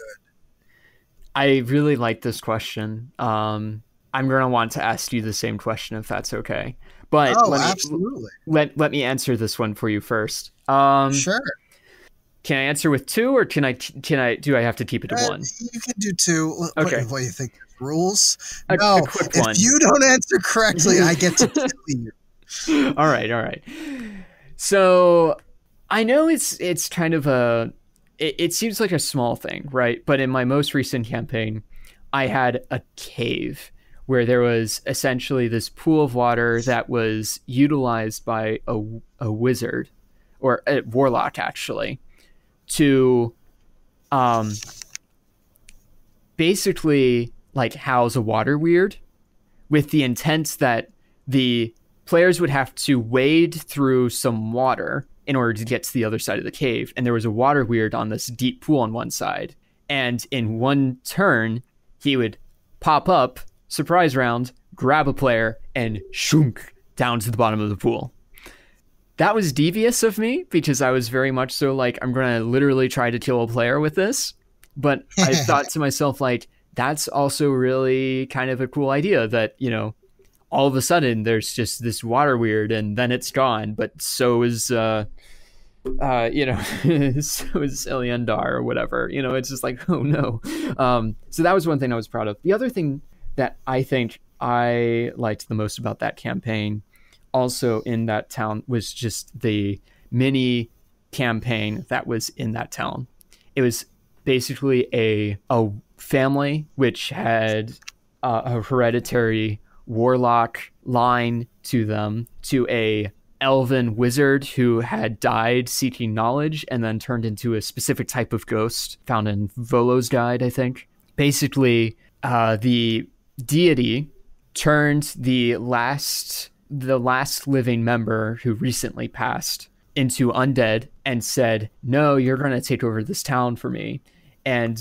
I really like this question. I'm going to want to ask you the same question if that's okay. But absolutely. Let me answer this one for you first. Sure. Can I answer with two, or do I have to keep it to one? You can do two. Okay. What do you think? Rules? A quick one. If you don't answer correctly, I get to kill you. All right. So I know it's kind of it seems like a small thing, right? But in my most recent campaign, I had a cave where there was essentially this pool of water that was utilized by a wizard, or a warlock actually, to basically like house a water weird, with the intent that the players would have to wade through some water in order to get to the other side of the cave. And there was a water weird on this deep pool on one side. And in one turn, he would pop up, surprise round, grab a player, and shunk down to the bottom of the pool. That was devious of me because I was very much so like, I'm going to literally try to kill a player with this. But I thought to myself, like, that's also really kind of a cool idea that, you know, all of a sudden there's just this water weird and then it's gone. But so is, you know, so is Iliandar or whatever. You know, it's just like, oh no. So that was one thing I was proud of. The other thing that I think I liked the most about that campaign also in that town was just the mini campaign that was in that town. It was basically a family which had a hereditary warlock line to them, to a elven wizard who had died seeking knowledge and then turned into a specific type of ghost found in Volo's Guide, I think. Basically, the deity turned the last living member who recently passed into undead and said, no, you're going to take over this town for me. And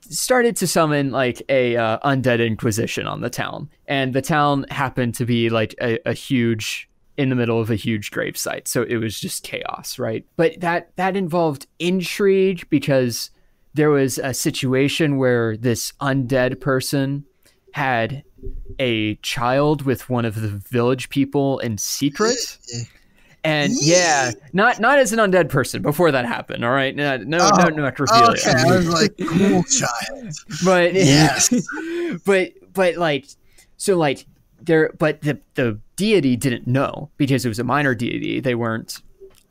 started to summon like a undead inquisition on the town. And the town happened to be like a huge, in the middle of a huge gravesite. So it was just chaos, right? But that involved intrigue because there was a situation where this undead person had a child with one of the village people in secret. And yeah, not as an undead person before that happened. All right, no necrophilia. Okay, I was like, cool child. But yes, but like, so like there, but the deity didn't know because it was a minor deity. They weren't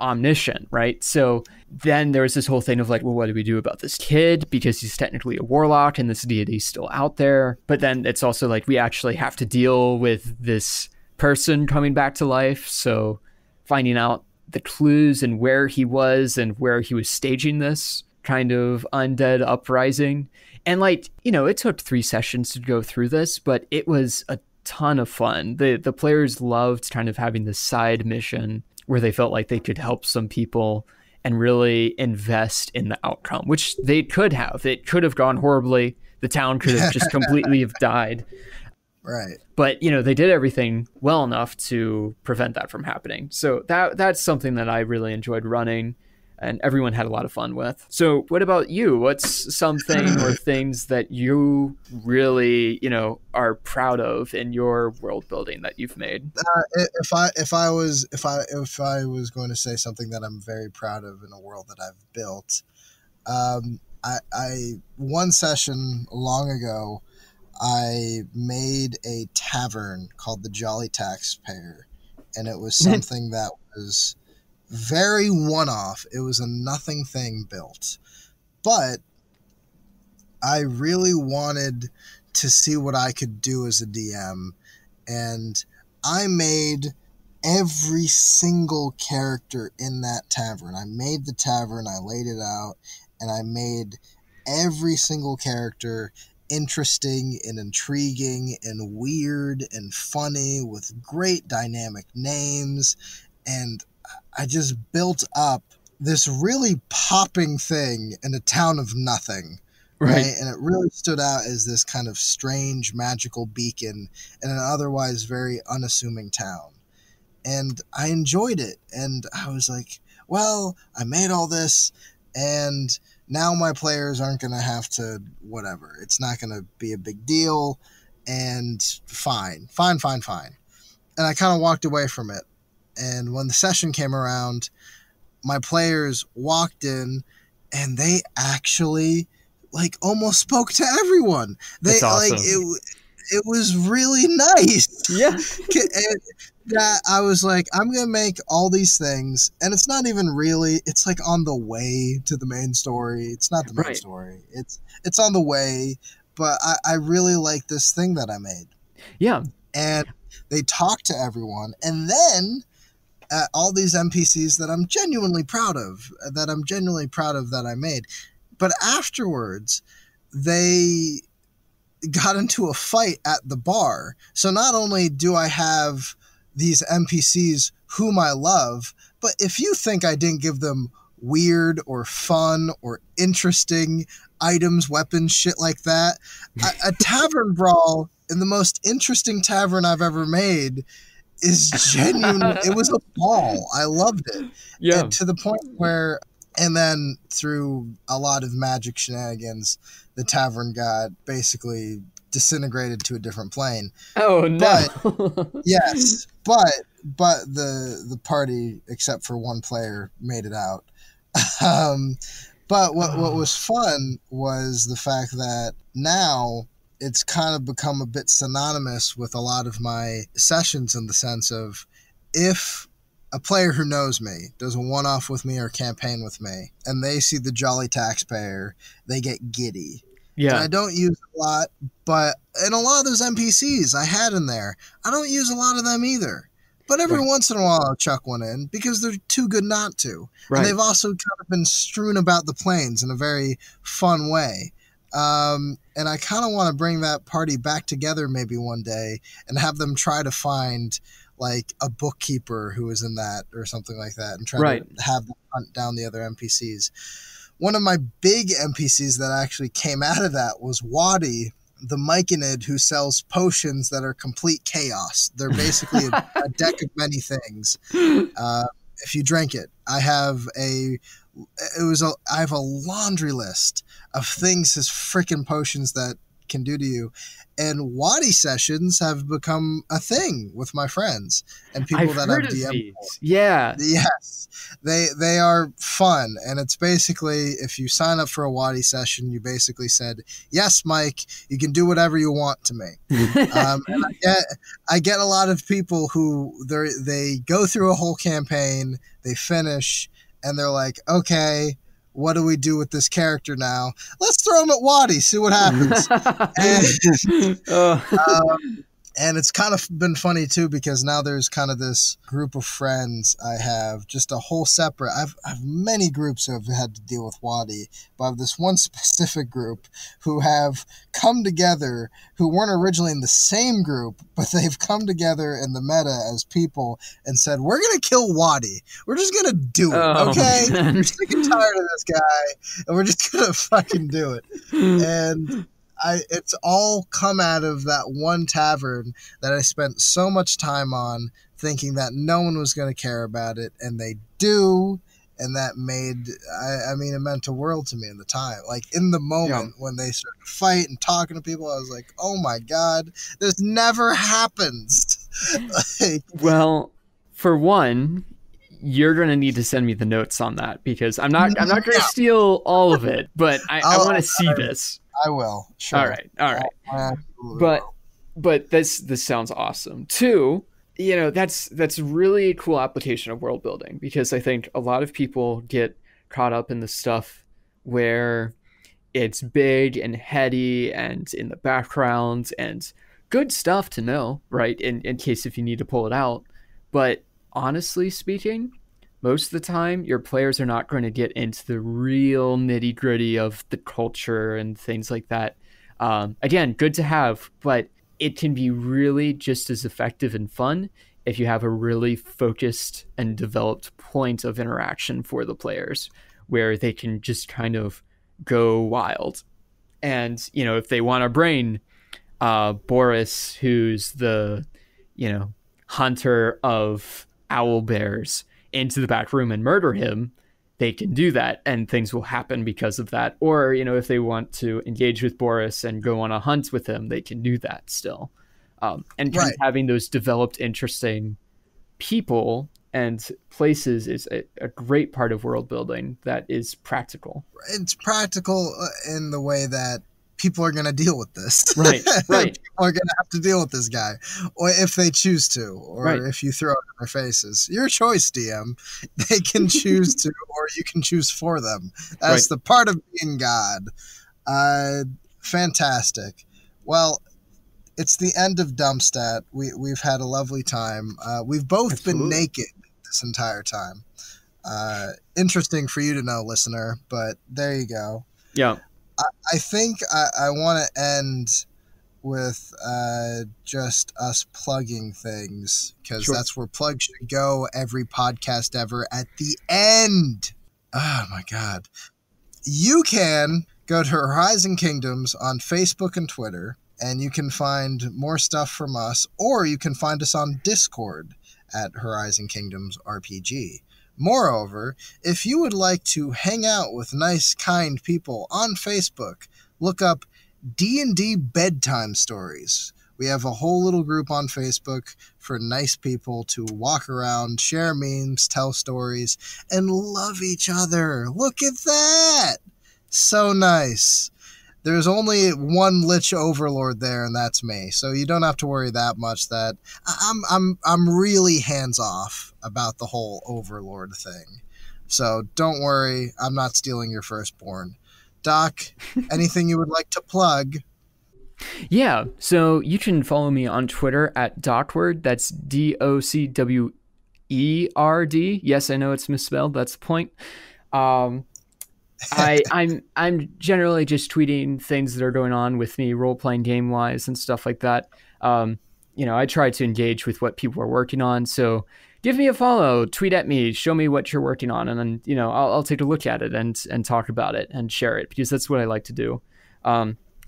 omniscient, right? So then there was this whole thing of like, well, what do we do about this kid? Because he's technically a warlock and this deity's still out there. But then it's also like, we actually have to deal with this person coming back to life. So finding out the clues and where he was and where he was staging this kind of undead uprising. And like, you know, it took 3 sessions to go through this, but it was a ton of fun. The players loved kind of having this side mission where they felt like they could help some people and really invest in the outcome, which they could have. It could have gone horribly. The town could have just completely have died. Right. But, you know, they did everything well enough to prevent that from happening. So that's something that I really enjoyed running and everyone had a lot of fun with. So what about you? What's something or things that you really, you know, are proud of in your world building that you've made? If I was going to say something that I'm very proud of in a world that I've built, I one session long ago, I made a tavern called the Jolly Taxpayer, and it was something that was very one-off. It was a nothing thing built, but I really wanted to see what I could do as a DM, and I made every single character in that tavern. I made the tavern, I laid it out, and I made every single character interesting and intriguing and weird and funny with great dynamic names, and I just built up this really popping thing in a town of nothing, right? And it really stood out as this kind of strange magical beacon in an otherwise very unassuming town. And I enjoyed it, and I was like, well, I made all this, and now my players aren't going to have to whatever. It's not going to be a big deal, and fine. And I kind of walked away from it. And when the session came around, my players walked in and they actually like almost spoke to everyone. They awesome. Like it was really nice. Yeah. And that I was like, I'm going to make all these things, and it's not even really, it's like on the way to the main story. It's not the main story. It's on the way, but I really like this thing that I made. Yeah. And they talked to everyone, and then all these NPCs that I'm genuinely proud of that I made. But afterwards, they got into a fight at the bar. So not only do I have these NPCs whom I love, But if you think I didn't give them weird or fun or interesting items, weapons, shit like that, a tavern brawl in the most interesting tavern I've ever made is genuine. It was a ball. I loved it. Yeah. And to the point where, and then through a lot of magic shenanigans, the tavern god basically disintegrated to a different plane. Oh no. But yes, but the party, except for one player, made it out. But what was fun was the fact that now it's kind of become a bit synonymous with a lot of my sessions, in the sense of, if a player who knows me does a one-off with me or campaign with me, and they see the Jolly Taxpayer, they get giddy. Yeah. And I don't use a lot, but in a lot of those NPCs I had in there, I don't use a lot of them either. But every once in a while I'll chuck one in because they're too good not to. Right. And they've also kind of been strewn about the plains in a very fun way. And I kind of want to bring that party back together maybe one day and have them try to find like a bookkeeper who is in that or something like that, and try to have them hunt down the other NPCs. One of my big NPCs that actually came out of that was Wadi, the Myconid who sells potions that are complete chaos. They're basically a deck of many things. If you drink it, I have a laundry list of things his freaking potions that can do to you. And Wadi sessions have become a thing with my friends and people that I've DM'd for. Yeah. Yes. They are fun. And it's basically, if you sign up for a Wadi session, you basically said, yes, Mike, you can do whatever you want to me. And I get a lot of people who they go through a whole campaign, they finish, and they're like, okay, what do we do with this character now? Let's throw him at Wadi, see what happens. And it's kind of been funny too, because now there's kind of this group of friends I have, just a whole separate, I've many groups who have had to deal with Wadi, but I have this one specific group who have come together, who weren't originally in the same group, but they've come together in the meta as people and said, we're going to kill Wadi. We're just going to do it, okay? We're sick and tired of this guy, and we're just going to fucking do it. And it's all come out of that one tavern that I spent so much time on, thinking that no one was going to care about it, and they do, and that made, it meant a world to me in the time. Like, in the moment when they started to fight and talking to people, I was like, oh my God, this never happens. Well, for one, you're going to need to send me the notes on that, because I'm not going to steal all of it, but I want to see this. I will. Sure. All right. But this sounds awesome. Two, that's really a cool application of world building, because I think a lot of people get caught up in the stuff where it's big and heady and in the background and good stuff to know, right? In case if you need to pull it out. But honestly speaking, most of the time, your players are not going to get into the real nitty-gritty of the culture and things like that. Again, good to have, but it can be really just as effective and fun if you have a really focused and developed point of interaction for the players, where they can just kind of go wild. And, if they want to bring Boris, who's the, hunter of owl bears, into the back room and murder him, they can do that, and things will happen because of that. Or, if they want to engage with Boris and go on a hunt with him, they can do that still. And kind of having those developed, interesting people and places is a great part of world building that is practical. It's practical in the way that people are going to deal with this. Right. People are going to have to deal with this guy, or if they choose to, or if you throw it in their faces. Your choice, DM. They can choose to, or you can choose for them. That's the part of being God. Fantastic. Well, it's the end of DumpStat. We've had a lovely time. We've both been naked this entire time. Interesting for you to know, listener, but there you go. Yeah. I think I want to end with just us plugging things, because Sure. that's where plugs should go every podcast ever at the end. Oh my God. You can go to Horizon Kingdoms on Facebook and Twitter, and you can find more stuff from us, or you can find us on Discord at Horizon Kingdoms RPG. Moreover, if you would like to hang out with nice, kind people on Facebook, look up D&D Bedtime Stories. We have a whole little group on Facebook for nice people to walk around, share memes, tell stories, and love each other. Look at that! So nice. There's only one Lich Overlord there, and that's me. So you don't have to worry that much. That I'm really hands off about the whole Overlord thing. So don't worry, I'm not stealing your firstborn. Doc, anything you would like to plug? Yeah, so you can follow me on Twitter at Docward. That's DOCWERD. Yes, I know it's misspelled. That's the point. I'm generally just tweeting things that are going on with me, role playing game wise and stuff like that. I try to engage with what people are working on. So give me a follow, tweet at me, show me what you're working on, and then I'll take a look at it and talk about it and share it, because that's what I like to do.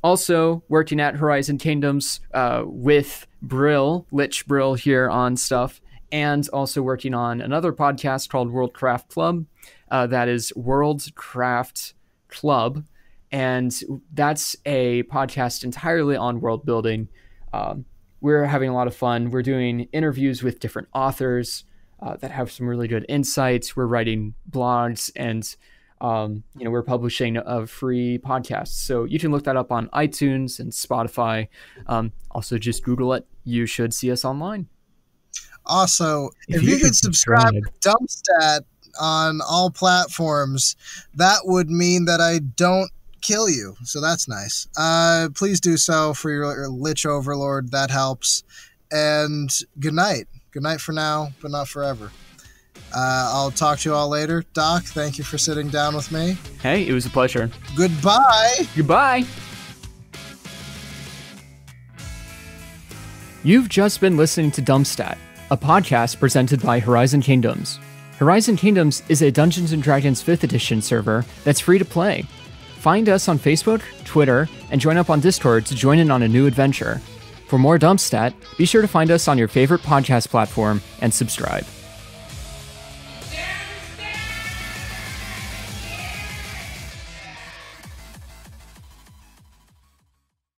Also working at Horizon Kingdoms with Lich Brill here on stuff, and also working on another podcast called Worldcraft Club. That is Worldcraft Club, and that's a podcast entirely on world building. We're having a lot of fun. We're doing interviews with different authors that have some really good insights. We're writing blogs, and we're publishing a free podcast. So you can look that up on iTunes and Spotify. Also, just Google it. You should see us online. Also, if you could subscribe to DumpStat on all platforms, that would mean that I don't kill you. So that's nice. Please do so for your Lich Overlord. That helps. And good night. Good night for now, but not forever. I'll talk to you all later. Doc, thank you for sitting down with me. Hey, it was a pleasure. Goodbye. Goodbye. You've just been listening to DumpStat, a podcast presented by Horizon Kingdoms. Horizon Kingdoms is a Dungeons & Dragons 5th edition server that's free to play. Find us on Facebook, Twitter, and join up on Discord to join in on a new adventure. For more DumpStat, be sure to find us on your favorite podcast platform and subscribe.